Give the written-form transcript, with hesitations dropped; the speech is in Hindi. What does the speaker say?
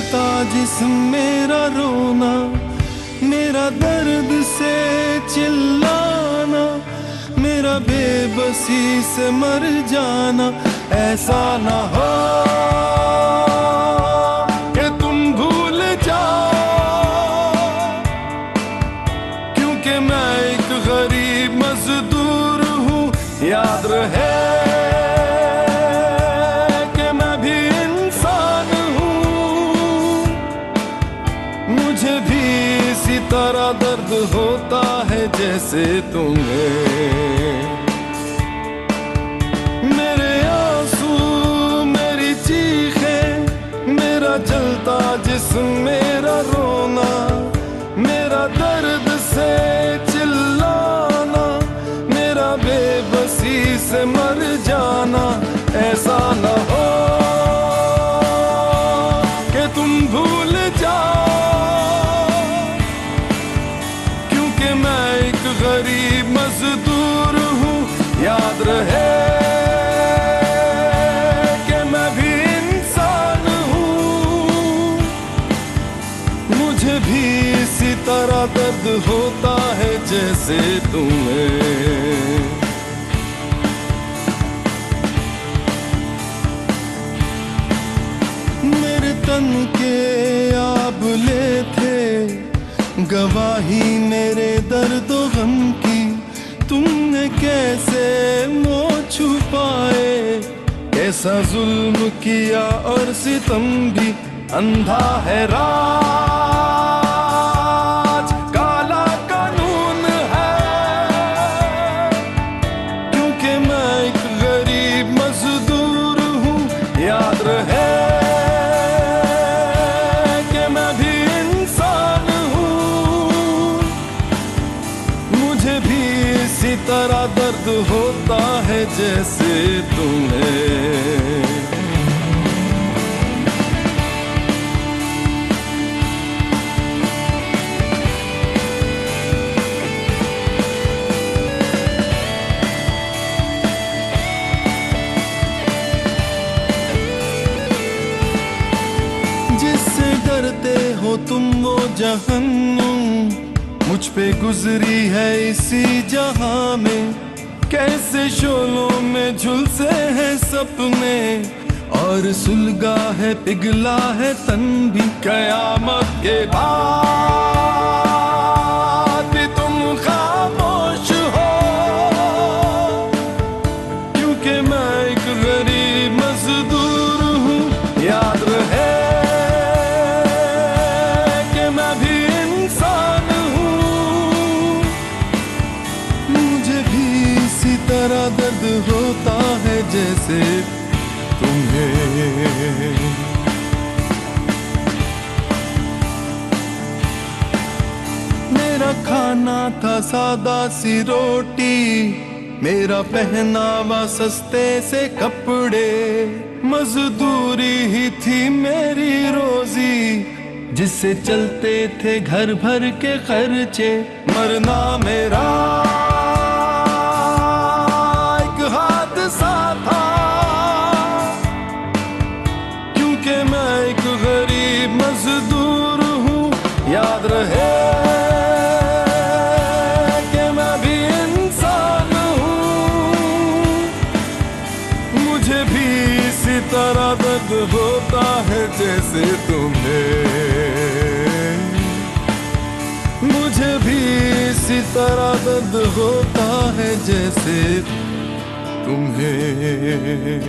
जलता जिस्म मेरा रोना, मेरा दर्द से चिल्लाना, मेरा बेबसी से मर जाना। ऐसा ना हो कि तुम भूल जाओ, क्योंकि मैं एक गरीब मजदूर हूँ। याद रहे कि मैं भी इंसान हूँ, मुझे भी इसी तरह दर्द होता है जैसे तुम्हें। मेरे आंसू, मेरी चीखें, मेरा जलता जिस्म मेरा रोना, मेरा दर्द से चिल्लाना, मेरा बेबसी से मर जाना। ऐसा न हो कि तुम भूल जाओ, क्योंकि मैं एक गरीब मजदूर हूँ। याद रहे कि मैं भी इंसान हूँ, मुझे भी इसी तरह दर्द होता है जैसे तुम्हें। मेरे तन के आबले थे गवाही मेरे दर्दो गम की, तुमने कैसे मोह छुपाए, कैसा जुल्म किया और सितम भी। अंधा है राज, काला कानून है, क्योंकि मैं एक गरीब मजदूर हूँ। याद रहे कि मैं भी इंसान हूँ, मुझे भी इसी तरह दर्द होता है जैसे तुम्हें। जिससे डरते हो तुम वो जहन्नुम, मुझ पे गुजरी है इसी जहां में। कैसे शोलों में झुलसे हैं सपने, और सुलगा है पिघला है तन भी। कयामत के बाद भी तुम खामोश हो, क्योंकि मैं एक गरीब मजदूर हूँ। याद रहे तेरा दर्द होता है जैसे तुम्हें। मेरा खाना था सादा सी रोटी, मेरा पहनावा सस्ते से कपड़े, मजदूरी ही थी मेरी रोजी, जिससे चलते थे घर भर के खर्चे। मरना मेरा हादसा था, क्योंकि मैं एक गरीब मजदूर हूँ। याद रहे कि मैं भी इंसान हूँ, मुझे भी इसी तरह दर्द होता है जैसे तुम्हें। मुझे भी इसी तरह दर्द होता है जैसे तुम्हें।